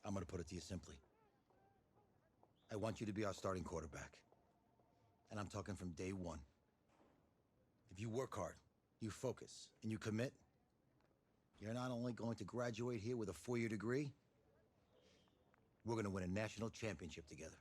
I'm gonna put it to you simply. I want you to be our starting quarterback. And I'm talking from day one. If you work hard, you focus, and you commit, you're not only going to graduate here with a 4-year degree, we're gonna win a national championship together.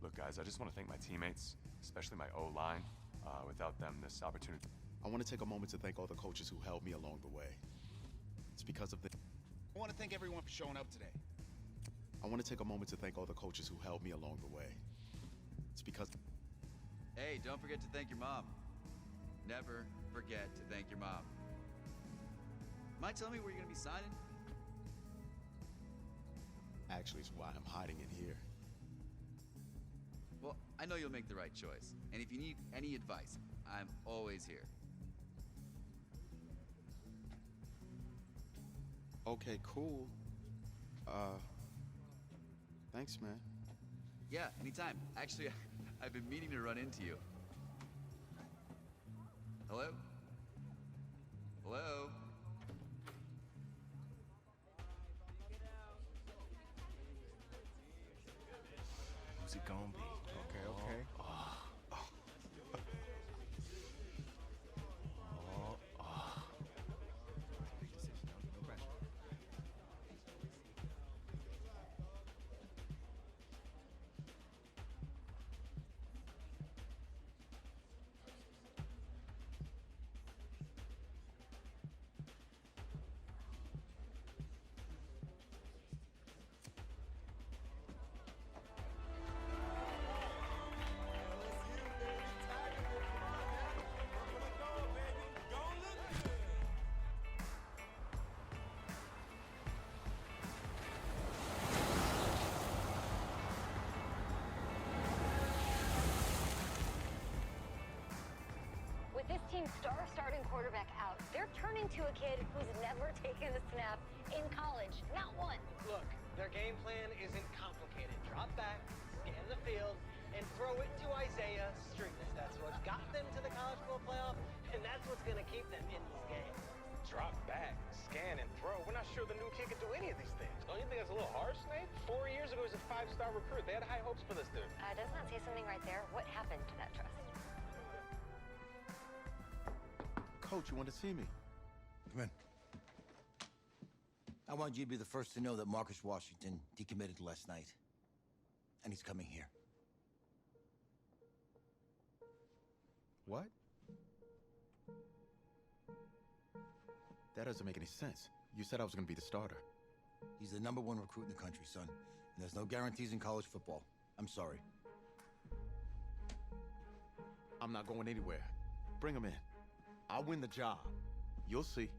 Look, guys, I just want to thank my teammates, especially my O-line. Without them, this opportunity... I want to take a moment to thank all the coaches who helped me along the way. It's because of the... I want to thank everyone for showing up today. I want to take a moment to thank all the coaches who helped me along the way. It's because... Hey, don't forget to thank your mom. Never forget to thank your mom. Mind telling me where you're gonna be signing? Actually, it's why I'm hiding in here. Well, I know you'll make the right choice. And if you need any advice, I'm always here. Okay, cool. Thanks, man. Yeah, anytime. Actually, I've been meaning to run into you. Hello? Hello? Who's it gonna be? Okay. With this team's star starting quarterback out, they're turning to a kid who's never taken a snap in college. Not one. Look, their game plan isn't complicated. Drop back, scan the field, and throw it to Isaiah Street. That's what got them to the college football playoff, and that's what's going to keep them in this game. Drop back, scan, and throw. We're not sure the new kid can do any of these things. Don't you think that's a little harsh, Nate? 4 years ago, he was a 5-star recruit. They had high hopes for this dude. Does not say something right there. What happened to that trust? Coach, you want to see me? Come in. I want you to be the first to know that Marcus Washington decommitted last night. And he's coming here. What? That doesn't make any sense. You said I was going to be the starter. He's the #1 recruit in the country, son. And there's no guarantees in college football. I'm sorry. I'm not going anywhere. Bring him in. I'll win the job. You'll see.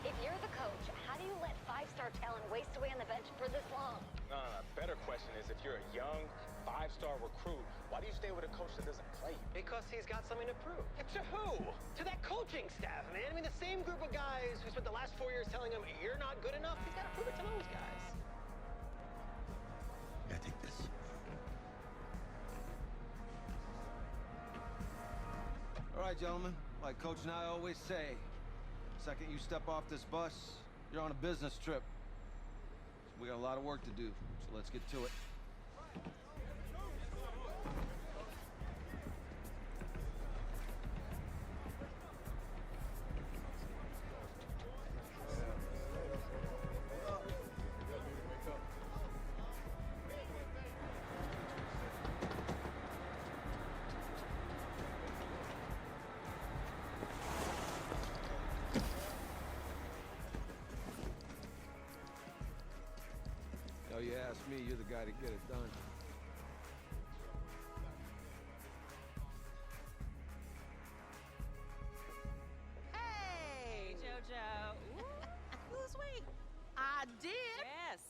If you're the coach, how do you let 5-star talent waste away on the bench for this long? No. Better question is, if you're a young 5-star recruit, why do you stay with a coach that doesn't play you? Because he's got something to prove. To who? To that coaching staff, man. I mean, the same group of guys who spent the last 4 years telling him, you're not good enough, he's got to prove it to those guys. Yeah, take this. All right, gentlemen. Like Coach and I always say, second you step off this bus, you're on a business trip. So we got a lot of work to do, so let's get to it. me, you're the guy to get it done. Hey, JoJo. Lose weight. I did. Yes.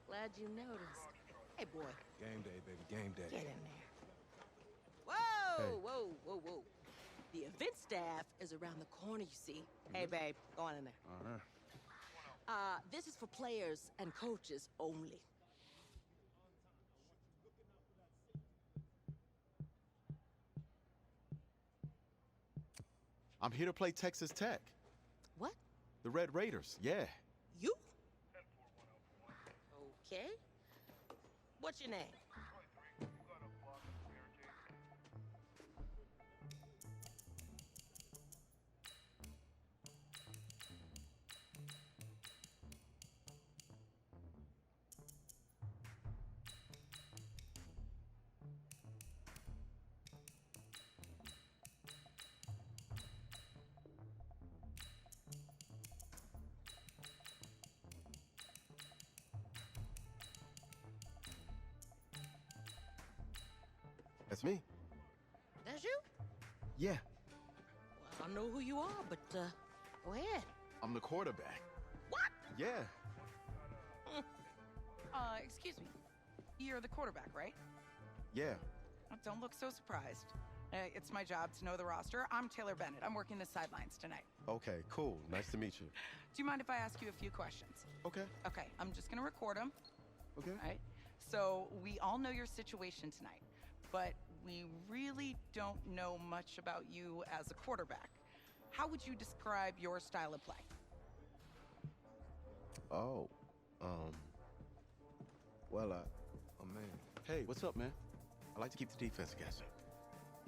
Glad you noticed. Hey, boy. Game day, baby, game day. Get in there. Whoa, whoa, whoa, whoa. The event staff is around the corner, you see. Hey, babe, go on in there. All right. This is for players and coaches only. I'm here to play Texas Tech. What? The Red Raiders, yeah. You? Okay. What's your name? That's me. That's you? Yeah, Well, I don't know who you are, but go ahead. I'm the quarterback. What? Yeah, Excuse me. You're the quarterback, right? yeah. Don't look so surprised. It's my job to know the roster. I'm Taylor Bennett. I'm working the sidelines tonight. Okay, cool. Nice to meet you. Do you mind if I ask you a few questions? Okay, Okay, I'm just gonna record them. okay. All right? So we all know your situation tonight, but we really don't know much about you as a quarterback. How would you describe your style of play? Oh, well, Oh, man. Hey, what's up, man? I like to keep the defense guessing.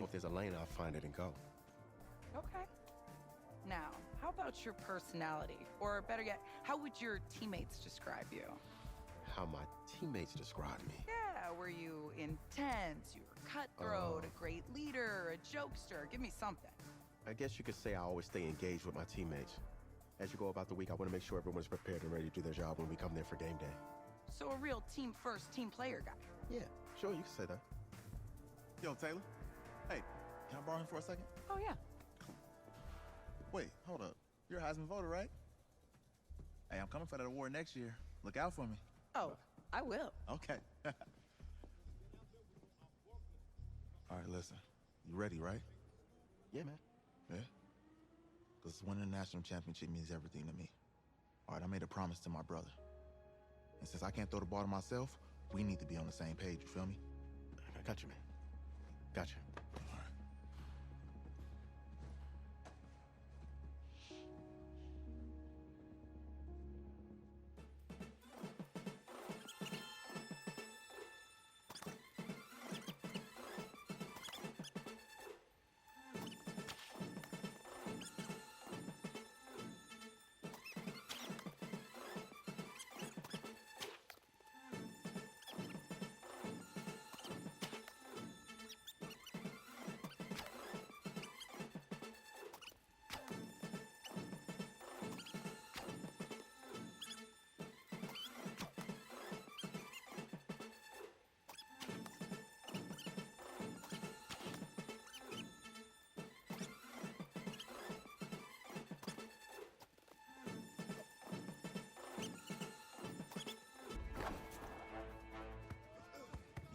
If there's a lane, I'll find it and go. Okay. Now, how about your personality? Or better yet, how would your teammates describe you? How my teammates describe me. Yeah, were you intense? You were cutthroat, a great leader, a jokester? Give me something. I guess you could say I always stay engaged with my teammates. As you go about the week, I want to make sure everyone's prepared and ready to do their job when we come there for game day. So a real team first, team player guy. Yeah, sure, you can say that. Yo, Taylor. Hey, can I borrow him for a second? Oh, yeah. Wait, hold up. You're a Heisman voter, right? Hey, I'm coming for that award next year. Look out for me. Oh, I will. Okay. All right, listen. You ready, right? Yeah, man. Yeah? Because winning the national championship means everything to me. All right, I made a promise to my brother. And since I can't throw the ball to myself, we need to be on the same page, you feel me? I got you, man. Got you. All right.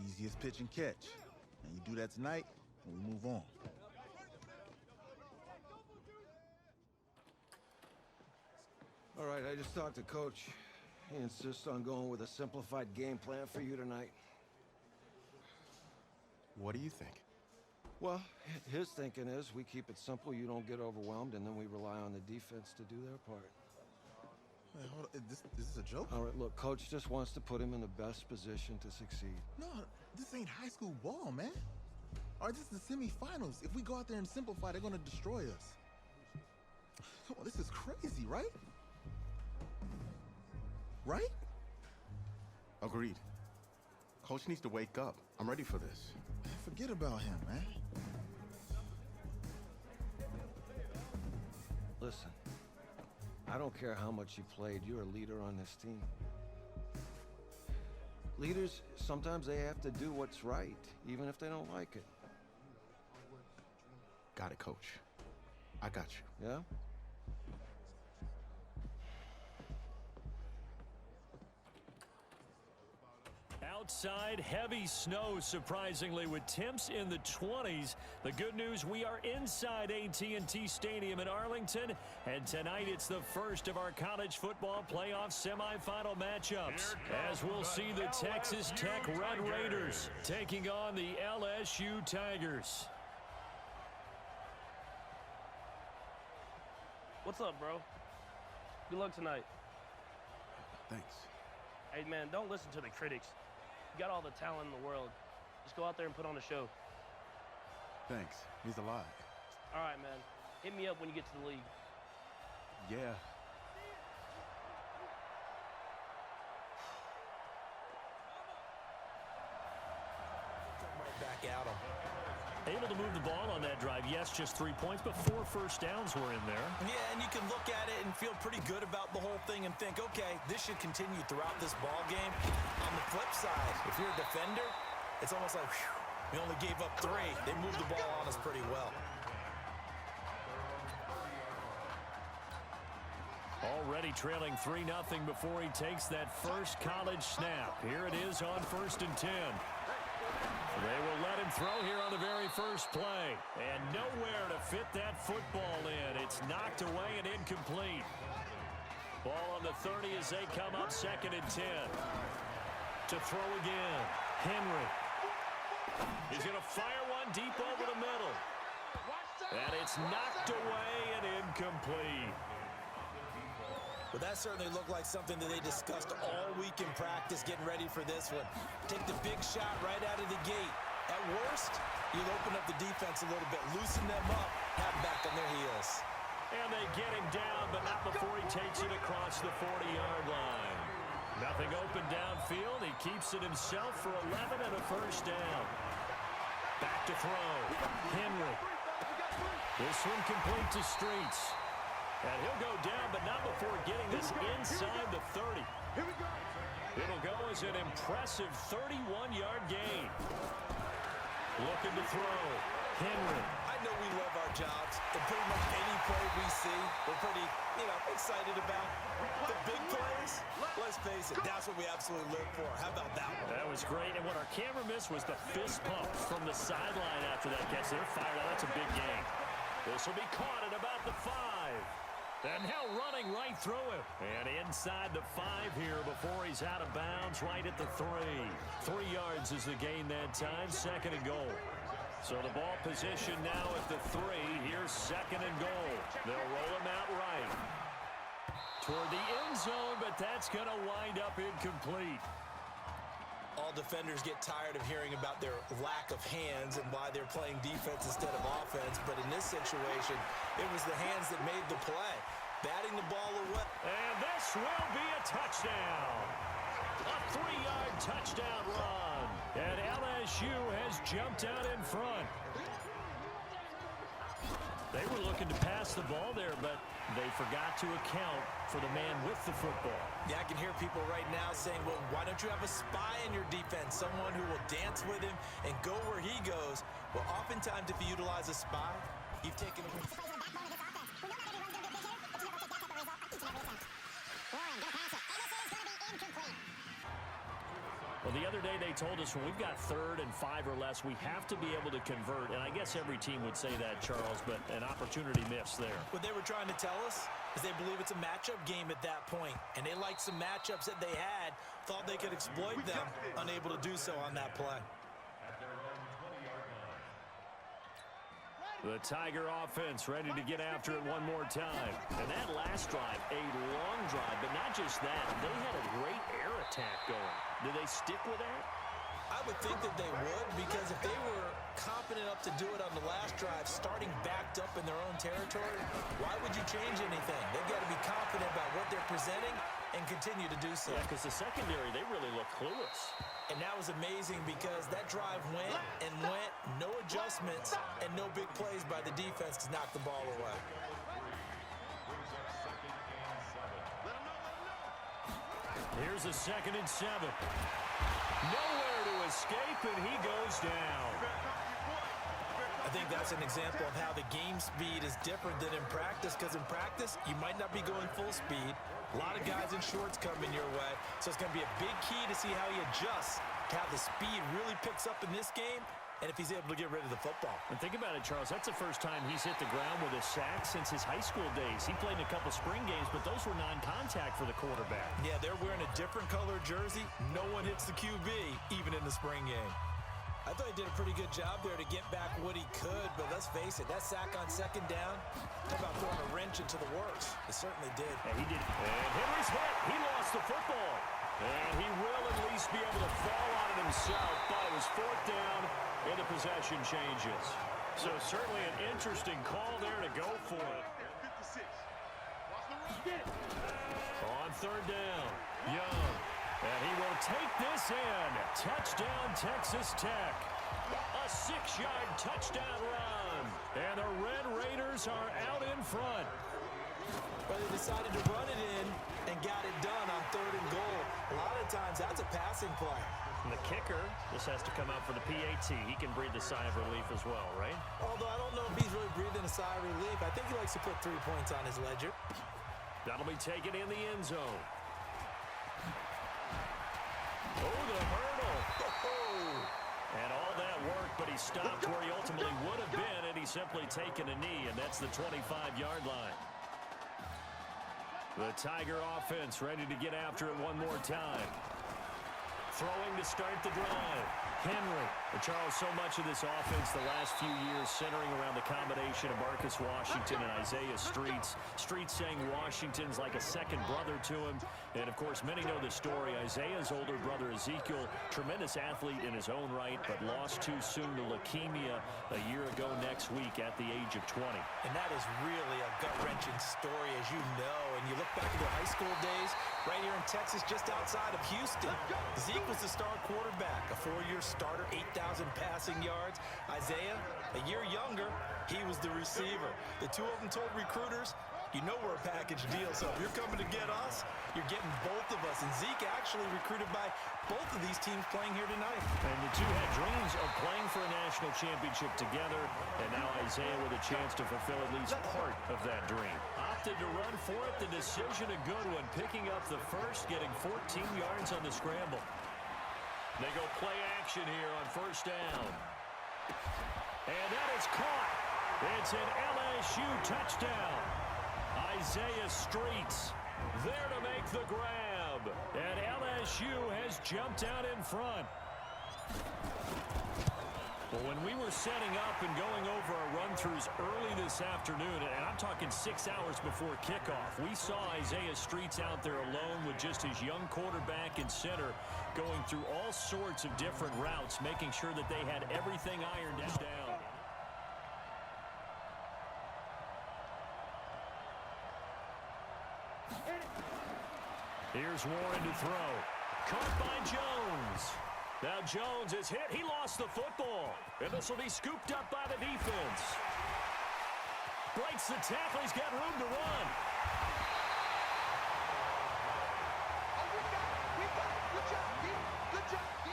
Easiest pitch and catch. And you do that tonight, and we move on. All right, I just talked to Coach. He insists on going with a simplified game plan for you tonight. What do you think? Well, his thinking is we keep it simple, you don't get overwhelmed, and then we rely on the defense to do their part. Wait, hold on. Is this a joke? All right, look, Coach just wants to put him in the best position to succeed. No, this ain't high school ball, man. All right, this is the semifinals. If we go out there and simplify, they're gonna destroy us. Come on, this is crazy, right? Right? Agreed. Coach needs to wake up. I'm ready for this. Man, forget about him, man. Listen, I don't care how much you played, you're a leader on this team. Leaders, sometimes they have to do what's right, even if they don't like it. Got it, Coach. I got you. Yeah? Outside, heavy snow, surprisingly, with temps in the 20s. The good news, we are inside AT&T Stadium in Arlington, and tonight it's the first of our college football playoff semifinal matchups, as we'll see the Texas Tech Red Raiders taking on the LSU Tigers. What's up, bro? Good luck tonight. Thanks. Hey, man, don't listen to the critics. You got all the talent in the world. Just go out there and put on a show. Thanks. Means a lot. All right, man. Hit me up when you get to the league. Yeah. Right back at him. Able to move the ball on that drive. Yes, just 3 points, but 4 first downs were in there. Yeah, and you can look at it and feel pretty good about the whole thing and think, okay, this should continue throughout this ball game. On the flip side, if you're a defender, it's almost like, whew, we only gave up 3. They moved the ball on us pretty well. Already trailing 3-0 before he takes that first college snap. Here it is on 1st and 10. They will let him throw here on the very first play. And nowhere to fit that football in. It's knocked away and incomplete. Ball on the 30 as they come up 2nd and 10. To throw again. Henry. He's going to fire one deep over the middle. And it's knocked away and incomplete. Well, that certainly looked like something that they discussed all week in practice, getting ready for this one. Take the big shot right out of the gate. At worst, you'll open up the defense a little bit, loosen them up, have back on their heels. And they get him down, but not before he takes it across the 40-yard line. Nothing open downfield. He keeps it himself for 11 and a first down. Back to throw. Henry. This one complete to Streets. And he'll go down, but not before getting this inside the 30. It'll go as an impressive 31-yard gain. Looking to throw. Henry. I know we love our jobs, and pretty much any play we see, we're pretty, excited about. The big plays, let's face it, that's what we absolutely live for. How about that one? That was great, and what our camera missed was the fist pump from the sideline after that catch. They're fired out. That's a big gain. This will be caught at about the 5. And now running right through him. And inside the 5 here before he's out of bounds right at the 3. 3 yards is the gain that time. 2nd and goal. So the ball position now at the 3. Here's 2nd and goal. They'll roll him out right toward the end zone, but that's going to wind up incomplete. All defenders get tired of hearing about their lack of hands and why they're playing defense instead of offense. But in this situation, it was the hands that made the play. Batting the ball away. And this will be a touchdown. A 3-yard touchdown run. And LSU has jumped out in front. They were looking to pass the ball there, but they forgot to account for the man with the football. Yeah, I can hear people right now saying, well, why don't you have a spy in your defense? Someone who will dance with him and go where he goes. Well, oftentimes if you utilize a spy, you've taken... Well, the other day they told us when we've got 3rd and 5 or less, we have to be able to convert. And I guess every team would say that, Charles, but an opportunity missed there. What they were trying to tell us is they believe it's a matchup game at that point. And they liked some matchups that they had, thought they could exploit them, unable to do so on that play. The Tiger offense ready to get after it one more time. And that last drive, a long drive, but not just that. They had a great air attack going. Do they stick with that? I would think that they would, because if they were confident enough to do it on the last drive, starting backed up in their own territory, why would you change anything? They've got to be confident about what they're presenting and continue to do so. Yeah, because the secondary, they really look clueless. And that was amazing because that drive went and went, no adjustments, and no big plays by the defense to knock the ball away. Here's a 2nd and 7. Nowhere to escape, and he goes down. I think that's an example of how the game speed is different than in practice, because in practice, you might not be going full speed. A lot of guys in shorts coming your way, so it's going to be a big key to see how he adjusts to how the speed really picks up in this game and if he's able to get rid of the football. And think about it, Charles. That's the first time he's hit the ground with a sack since his high school days. He played in a couple spring games, but those were non-contact for the quarterback. Yeah, they're wearing a different color jersey. No one hits the QB, even in the spring game. I thought he did a pretty good job there to get back what he could, but let's face it, that sack on 2nd down, talk about throwing a wrench into the works. It certainly did. Yeah, he did. And Henry's hit. He lost the football. And he will at least be able to fall on it himself, but it was 4th down, and the possession changes. So certainly an interesting call there to go for it. On 3rd down, Young. And he will take this in. Touchdown, Texas Tech. A 6-yard touchdown run. And the Red Raiders are out in front. But they decided to run it in and got it done on 3rd and goal. A lot of times, that's a passing play. And the kicker, this has to come out for the PAT. He can breathe a sigh of relief as well, right? Although I don't know if he's really breathing a sigh of relief. I think he likes to put 3 points on his ledger. That'll be taken in the end zone. Oh, the hurdle. And all that work, but he stopped where he ultimately would have been, and he's simply taken a knee, and that's the 25-yard line. The Tiger offense ready to get after it one more time. Throwing to start the drive. Henry. Charles, so much of this offense the last few years centering around the combination of Marcus Washington and Isaiah Streets. Streets saying Washington's like a second brother to him. And, of course, many know the story. Isaiah's older brother, Ezekiel, tremendous athlete in his own right, but lost too soon to leukemia a year ago next week at the age of 20. And that is really a gut-wrenching story, as you know. And you look back at their high school days, right here in Texas, just outside of Houston. Zeke was the star quarterback, a 4-year starter, 8,000 passing yards. Isaiah, a year younger, he was the receiver. The two of them told recruiters, you know we're a package deal, so if you're coming to get us, you're getting both of us. And Zeke actually recruited by both of these teams playing here tonight. And the two had dreams of playing for a national championship together, and now Isaiah with a chance to fulfill at least part of that dream. Opted to run for it, the decision a good one, picking up the first, getting 14 yards on the scramble. They go play action here on 1st down. And that is caught. It's an LSU touchdown. Isaiah Streets there to make the grab. And LSU has jumped out in front. Well, when we were setting up and going over our run-throughs early this afternoon, and I'm talking 6 hours before kickoff, we saw Isaiah Streets out there alone with just his young quarterback and center going through all sorts of different routes, making sure that they had everything ironed down. Here's Warren to throw. Caught by Jones. Now Jones is hit. He lost the football. And this will be scooped up by the defense. Breaks the tackle. He's got room to run. Good job, D. Good job, D.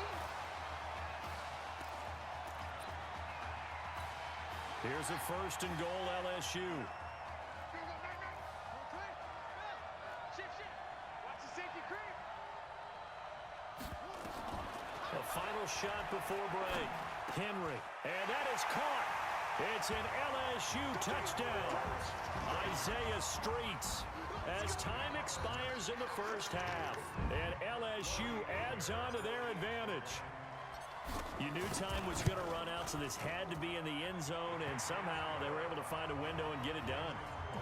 Here's a 1st and goal, LSU. A final shot before break. Henry. And that is caught. It's an LSU touchdown. Isaiah Streets as time expires in the 1st half. And LSU adds on to their advantage. You knew time was going to run out, so this had to be in the end zone, and somehow they were able to find a window and get it done.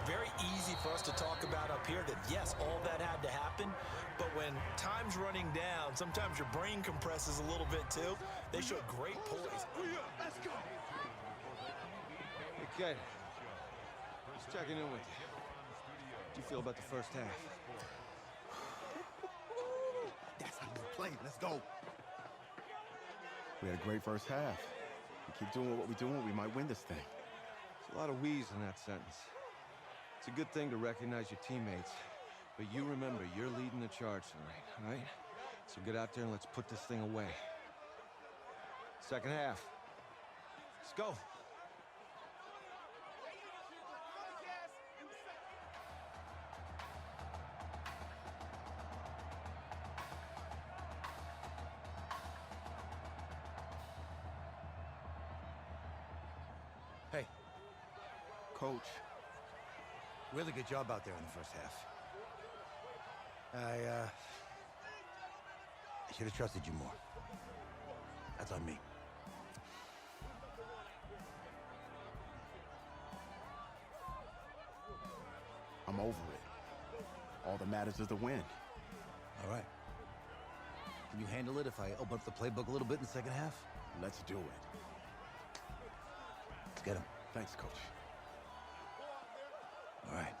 Very easy for us to talk about up here that, yes, all that had to happen, but when time's running down, sometimes your brain compresses a little bit too. They showed great poise. Let's go. Okay. Just checking in with you. How do you feel about the 1st half? That's how we're playing. Let's go. We had a great 1st half. We keep doing what we're doing, we might win this thing. There's a lot of we's in that sentence. It's a good thing to recognize your teammates. But you remember, you're leading the charge tonight, all right? So get out there and let's put this thing away. Second half. Let's go. Hey. Coach. Really good job out there in the first half. I should have trusted you more. That's on me. I'm over it. All that matters is the win. All right. Can you handle it if I open up the playbook a little bit in the second half? Let's do it. Let's get him. Thanks, Coach. All right.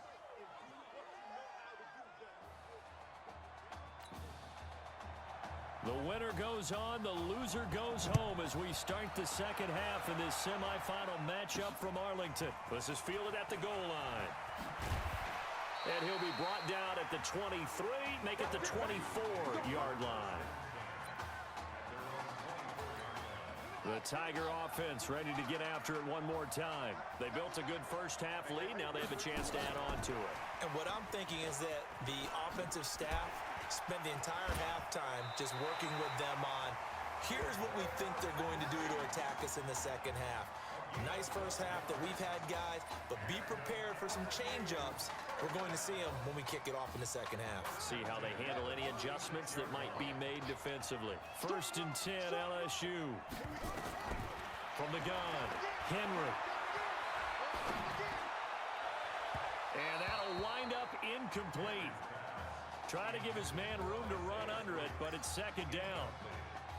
The winner goes on, the loser goes home as we start the second half in this semifinal matchup from Arlington. This is fielded at the goal line. And he'll be brought down at the 23, make it the 24-yard line. The Tiger offense ready to get after it one more time. They built a good first half lead. Now they have a chance to add on to it. And what I'm thinking is that the offensive staff spent the entire halftime just working with them on, here's what we think they're going to do to attack us in the second half. Nice first half that we've had, guys, but be prepared for some change-ups. We're going to see them when we kick it off in the second half. See how they handle any adjustments that might be made defensively. 1st and 10, LSU. From the gun, Henry. And that'll wind up incomplete. Try to give his man room to run under it, but it's second down.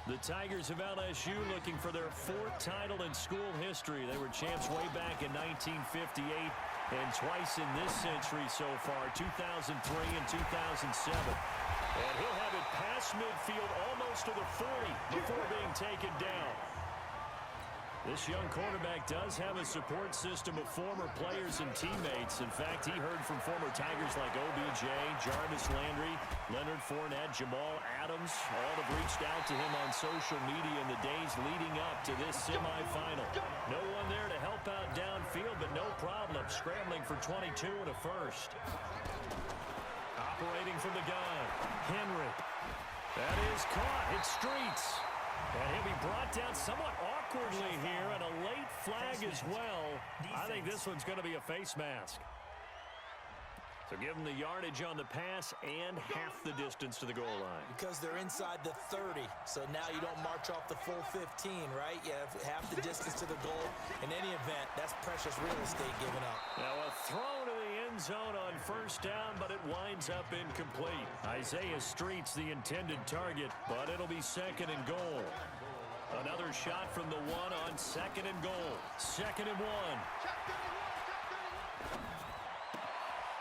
The Tigers of LSU looking for their 4th title in school history. They were champs way back in 1958 and twice in this century so far, 2003 and 2007. And he'll have it past midfield almost to the 40 before being taken down. This young quarterback does have a support system of former players and teammates. In fact, he heard from former Tigers like OBJ, Jarvis Landry, Leonard Fournette, Jamal Adams. All have reached out to him on social media in the days leading up to this semifinal. No one there to help out downfield, but no problem scrambling for 22 and a first. Operating from the gun, Henry. That is caught. It's Streets. And he'll be brought down somewhat awkwardly here, and a late flag as well. I think this one's going to be a face mask. So give them the yardage on the pass and half the distance to the goal line. Because they're inside the 30, so now you don't march off the full 15, right? You have half the distance to the goal. In any event, that's precious real estate given up. Now a throw to the end zone on first down, but it winds up incomplete. Isaiah Streets the intended target, but it'll be second and goal. Another shot from the one on second and goal. 2nd and 1.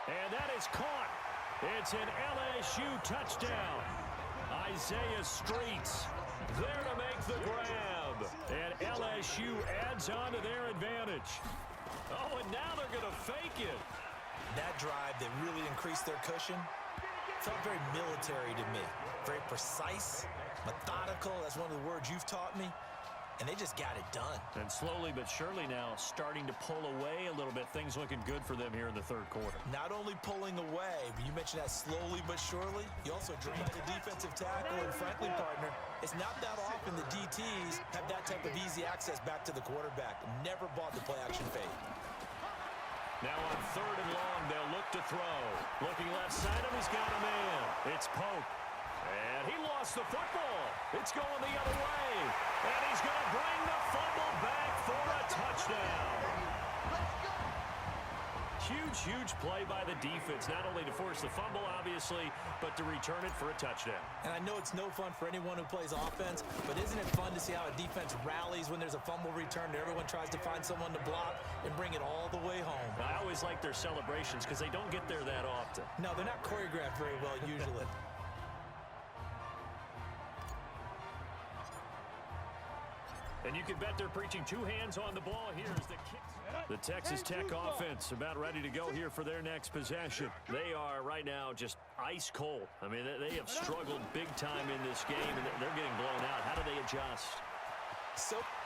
And that is caught. It's an LSU touchdown. Isaiah Streets there to make the grab. And LSU adds on to their advantage. Oh, and now they're going to fake it. That drive that really increased their cushion felt very military to me. Very precise, methodical. That's one of the words you've taught me. And they just got it done. And slowly but surely now starting to pull away a little bit. Things looking good for them here in the third quarter. Not only pulling away, but you mentioned that slowly but surely. You also drained the defensive tackle, and frankly, partner, it's not that often the DTs have that type of easy access back to the quarterback. Never bought the play-action fake. Now on 3rd and long, they'll look to throw. Looking left side of him, he's got a man. It's Pope. And he lost the football. It's going the other way. And he's going to bring the fumble back for a touchdown. Huge play by the defense, not only to force the fumble, obviously, but to return it for a touchdown. And I know it's no fun for anyone who plays offense, but isn't it fun to see how a defense rallies when there's a fumble return and everyone tries to find someone to block and bring it all the way home? I always like their celebrations because they don't get there that often. No, they're not choreographed very well usually. And you can bet they're preaching 2 hands on the ball here as the kicks. The Texas Tech offense about ready to go here for their next possession. They are right now just ice cold. I mean, they have struggled big time in this game, and they're getting blown out. How do they adjust?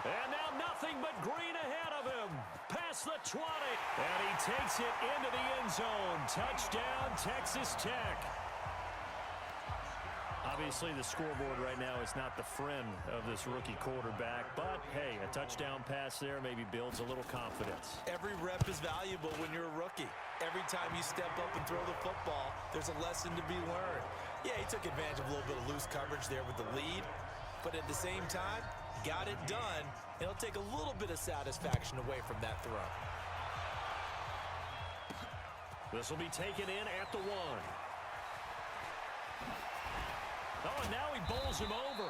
And now nothing but green ahead of him. Past the 20. And he takes it into the end zone. Touchdown, Texas Tech. Obviously, the scoreboard right now is not the friend of this rookie quarterback, but, hey, a touchdown pass there maybe builds a little confidence. Every rep is valuable when you're a rookie. Every time you step up and throw the football, there's a lesson to be learned. Yeah, he took advantage of a little bit of loose coverage there with the lead, but at the same time, got it done. It'll take a little bit of satisfaction away from that throw. This will be taken in at the 1. Oh, and now he bowls him over.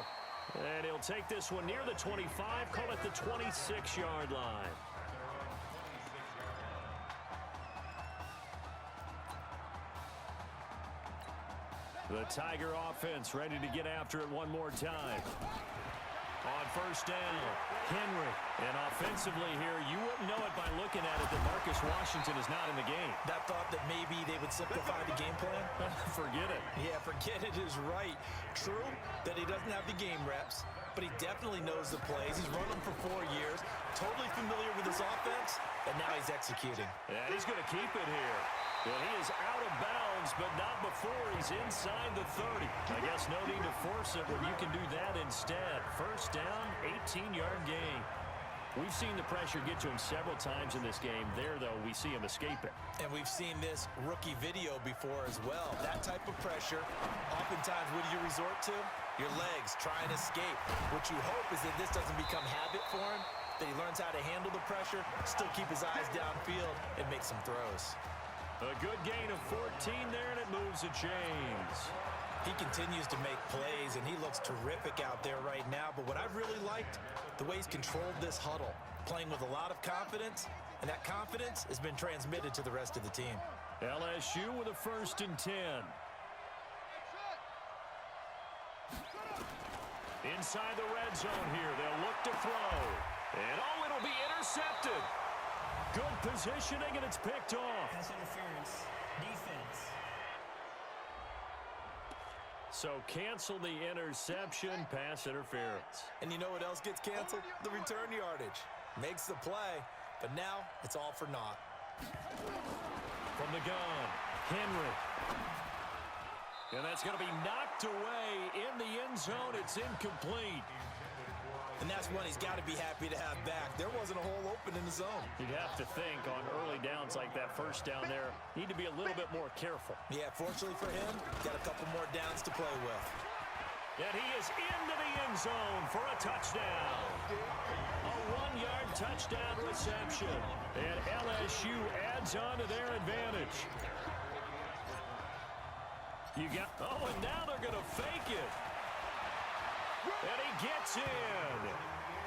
And he'll take this one near the 25, call it the 26-yard line. The Tiger offense ready to get after it one more time. On first down, Henry. And offensively here, you wouldn't know it by looking at it that Marcus Washington is not in the game. That thought that maybe they would simplify the game plan? Forget it. Yeah, forget it is right. True that he doesn't have the game reps, but he definitely knows the plays. He's run them for 4 years, totally familiar with his offense, and now he's executing. And he's going to keep it here. And he is out of bounds, but not before he's inside the 30. I guess no need to force it when you can do that instead. First down, 18-yard gain. We've seen the pressure get to him several times in this game. There, though, we see him escape it. And we've seen this rookie video before as well. That type of pressure, oftentimes, what do you resort to? Your legs, try and escape. What you hope is that this doesn't become habit for him, that he learns how to handle the pressure, still keep his eyes downfield, and make some throws. A good gain of 14 there, and it moves the chains. He continues to make plays, and he looks terrific out there right now. But what I've really liked, the way he's controlled this huddle, playing with a lot of confidence, and that confidence has been transmitted to the rest of the team. LSU with a 1st and 10. Inside the red zone here, they'll look to throw. And, oh, it'll be intercepted. Good positioning, and it's picked off. Pass interference. Defense. So cancel the interception, pass interference. And you know what else gets canceled? The return yardage. Makes the play, but now it's all for naught. From the gun, Henry. And that's going to be knocked away in the end zone. It's incomplete. And that's one he's got to be happy to have back. There wasn't a hole open in the zone. You'd have to think on early downs like that first down there, need to be a little bit more careful. Yeah, fortunately for him, got a couple more downs to play with. And he is into the end zone for a touchdown. A 1-yard touchdown reception. And LSU adds on to their advantage. You got, oh, and now they're going to fake it. And he gets in.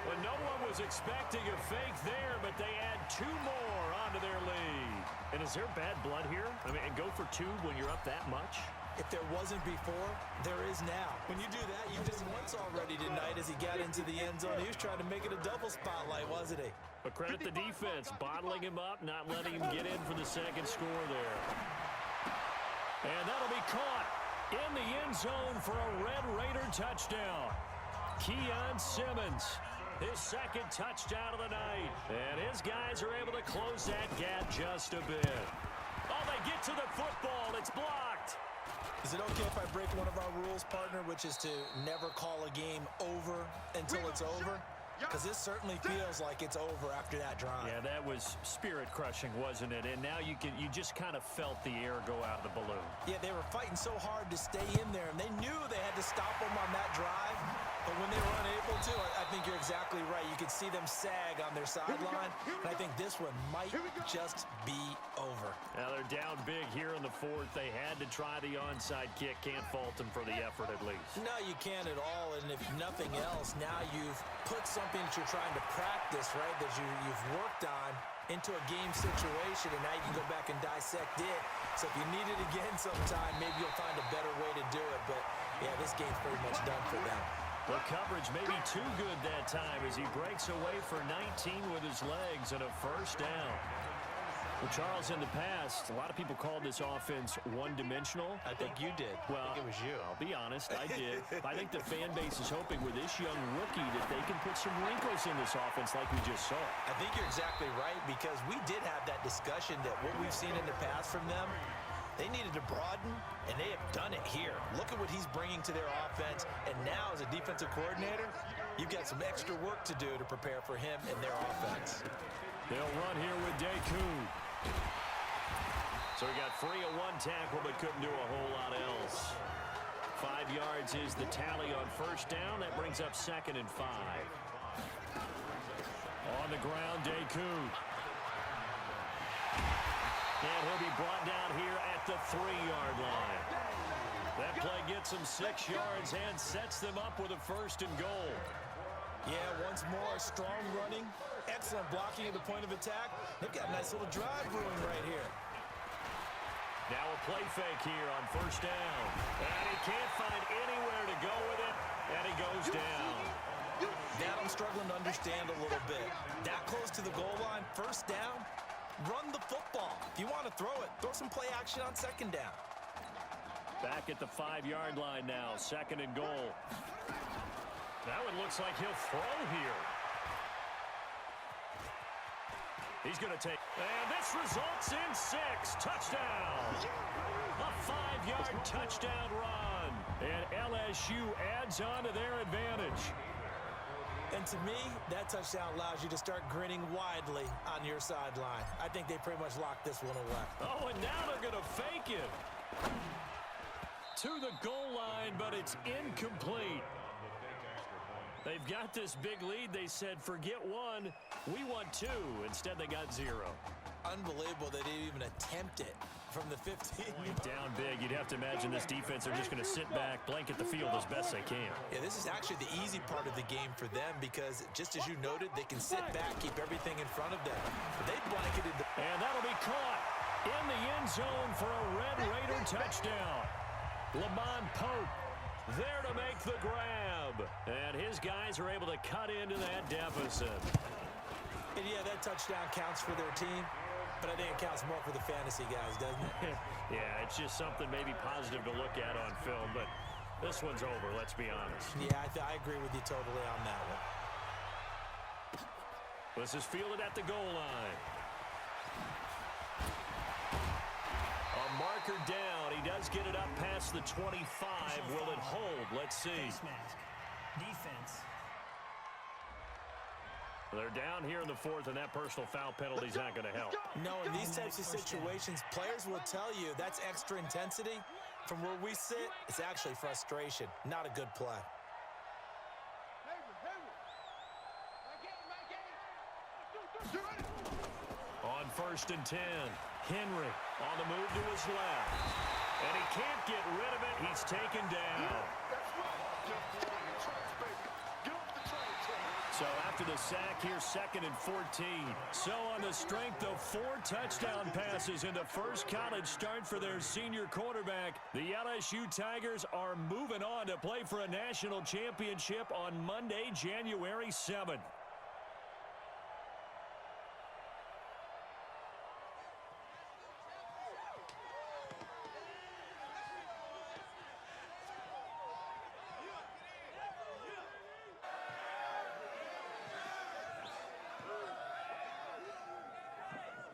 Well, no one was expecting a fake there, but they add 2 more onto their lead. And is there bad blood here? I mean, go for 2 when you're up that much? If there wasn't before, there is now. When you do that, you did once already tonight as he got into the end zone. He was trying to make it a double spotlight, wasn't he? But credit the defense, bottling him up, not letting him get in for the second score there. And that'll be caught in the end zone for a Red Raider touchdown. Keon Simmons, his 2nd touchdown of the night. And his guys are able to close that gap just a bit. Oh, they get to the football. It's blocked. Is it okay if I break one of our rules, partner, which is to never call a game over until it's over? Because this certainly feels like it's over after that drive. Yeah, that was spirit-crushing, wasn't it? And now you just kind of felt the air go out of the balloon. Yeah, they were fighting so hard to stay in there, and they knew they had to stop them on that drive. But when they were unable to, I think you're exactly right. You could see them sag on their sideline, and I think this one might just be over. Now they're down big here in the 4th. They had to try the onside kick. Can't fault them for the effort at least. No, you can't at all, and if nothing else, now you've put something that you're trying to practice, right, that you've worked on into a game situation, and now you can go back and dissect it. So if you need it again sometime, maybe you'll find a better way to do it. But, yeah, this game's pretty much done for them. The coverage may be too good that time as he breaks away for 19 with his legs and a 1st down. Well, Charles, in the past, a lot of people called this offense one-dimensional. I think you did. Well, I think it was you. I'll be honest, I did. I think the fan base is hoping with this young rookie that they can put some wrinkles in this offense like we just saw. I think you're exactly right, because we did have that discussion that what we've seen in the past from them, they needed to broaden, and they have done it here. Look at what he's bringing to their offense, and now as a defensive coordinator, you've got some extra work to do to prepare for him and their offense. They'll run here with Deku. So he got free of one tackle, but couldn't do a whole lot else. 5 yards is the tally on first down. That brings up 2nd and 5. On the ground, Deku. And he'll be brought down here at the 3-yard line. That play gets him 6 yards and sets them up with a 1st and goal. Yeah, once more, strong running, excellent blocking at the point of attack. They've got a nice little drive brewing right here. Now a play fake here on first down. And he can't find anywhere to go with it, and he goes down. That I'm struggling to understand a little bit. That close to the goal line, first down, run the football. If you want to throw it, throw some play action on 2nd down. Back at the 5-yard line now, 2nd and goal. That one looks like he'll throw here. He's going to take, and this results in 6 touchdowns. A 5-yard touchdown run, and LSU adds on to their advantage. And to me, that touchdown allows you to start grinning widely on your sideline. I think they pretty much locked this one away. Oh, and now they're going to fake it to the goal line, but it's incomplete. They've got this big lead. They said, forget 1, we want 2. Instead, they got 0. Unbelievable that they even attempt it from the 15. Down big. You'd have to imagine this defense are just going to sit back, blanket the field as best they can. Yeah, this is actually the easy part of the game for them, because just as you noted, they can sit back, keep everything in front of them. But they blanketed the... And that'll be caught in the end zone for a Red Raider touchdown. Lamont Pope there to make the grab. And his guys are able to cut into that deficit. And yeah, that touchdown counts for their team, but I think it counts more for the fantasy guys, doesn't it? Yeah, it's just something maybe positive to look at on film, but this one's over, let's be honest. Yeah, I agree with you totally on that one. This is fielded at the goal line. A marker down. He does get it up past the 25. Will it hold? Let's see. Defense. They're down here in the 4th, and that personal foul penalty is not going to help. No, in these types of situations, players will tell you that's extra intensity. From where we sit, it's actually frustration. Not a good play. On 1st and 10, Henry on the move to his left. And he can't get rid of it. He's taken down. So after the sack here, 2nd and 14. So on the strength of 4 touchdown passes in the first college start for their senior quarterback, the LSU Tigers are moving on to play for a national championship on Monday, January 7th.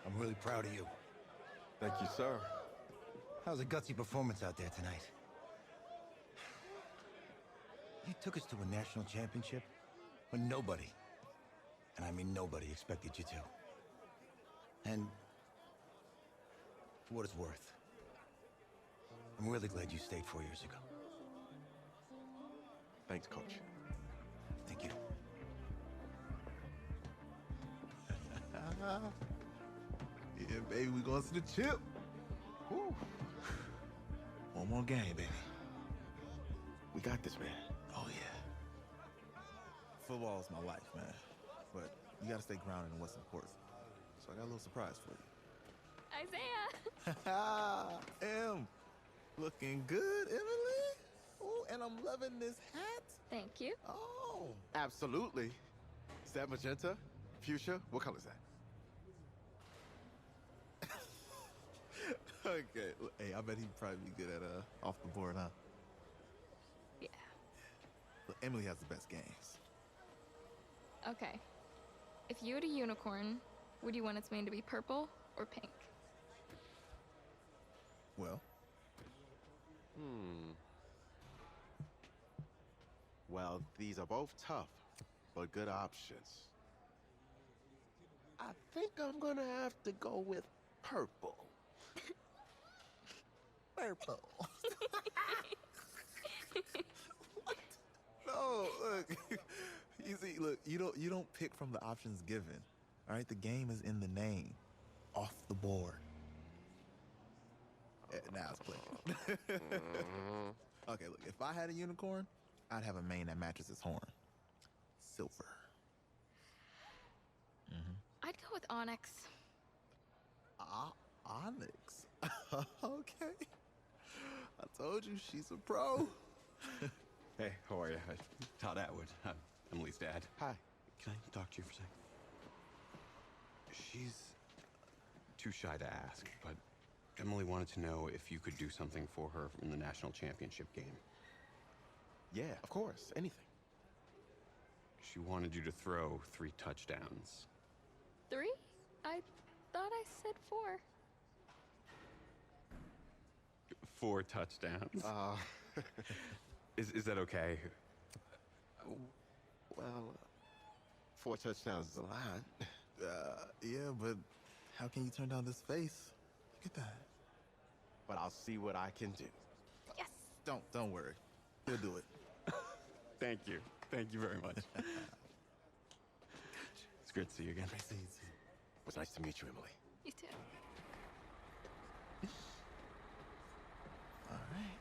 I'm really proud of you. Thank you, sir. How's a gutsy performance out there tonight? You took us to a national championship when nobody, and I mean nobody, expected you to. And for what it's worth, I'm really glad you stayed 4 years ago. Thanks, Coach. Thank you. Yeah, baby, we going to the chip. Woo. One more game, baby. We got this, man. Oh, yeah. Football is my life, man. But you got to stay grounded in what's important. So I got a little surprise for you. Isaiah! Em, looking good, Emily. Oh, and I'm loving this hat. Thank you. Oh. Absolutely. Is that magenta? Fuchsia? What color is that? Okay. Hey, I bet he'd probably be good at off the board, huh? Yeah. Look, Emily has the best games. Okay. If you had a unicorn, would you want its mane to be purple or pink? Well. Well, these are both tough, but good options. I think I'm gonna have to go with purple. Purple. No, look. You see, look, you don't pick from the options given. All right, the game is in the name. Off the board. Now it's playing. Okay, look, if I had a unicorn, I'd have a mane that matches its horn. Silver. I'd go with onyx. Onyx. Okay. I told you she's a pro. Hey, how are you? Todd Atwood. I'm Emily's dad. Hi. Can I talk to you for a second? She's too shy to ask, but Emily wanted to know if you could do something for her in the national championship game. Yeah, of course. Anything. She wanted you to throw 3 touchdowns. 3? I thought I said 4. 4 touchdowns. Is that okay? Well, 4 touchdowns is a lot. Yeah, but how can you turn down this face? Look at that. But I'll see what I can do. Yes. Don't worry. He'll do it. Thank you. Thank you very much. It's great to see you again. Great to see you too. It was nice to meet you, Emily. You too. All right.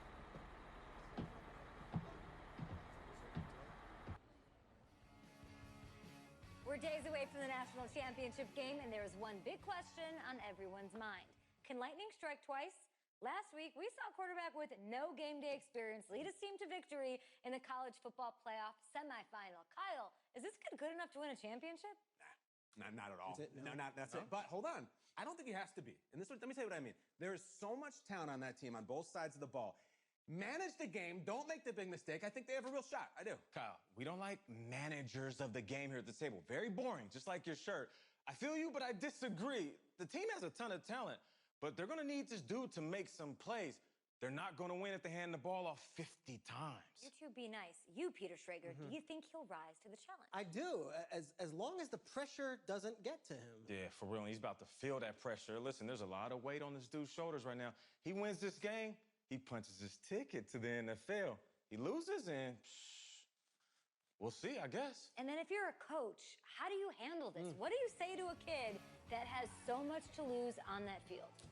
We're days away from the national championship game, and there is one big question on everyone's mind. Can lightning strike twice? Last week, we saw a quarterback with no game day experience lead his team to victory in the college football playoff semifinal. Kyle, is this kid good enough to win a championship? Not at all. That's it? No, that's it. But hold on. I don't think he has to be. And let me tell you what I mean. There is so much talent on that team on both sides of the ball. Manage the game. Don't make the big mistake. I think they have a real shot. I do. Kyle, we don't like managers of the game here at the table. Very boring, just like your shirt. I feel you, but I disagree. The team has a ton of talent, but they're going to need this dude to make some plays. They're not going to win if they hand the ball off 50 times. You two be nice. You, Peter Schrager, do you think he'll rise to the challenge? I do, as long as the pressure doesn't get to him. Yeah, for real. He's about to feel that pressure. Listen, there's a lot of weight on this dude's shoulders right now. He wins this game, he punches his ticket to the NFL. He loses, and we'll see, I guess. And then if you're a coach, how do you handle this? What do you say to a kid that has so much to lose on that field?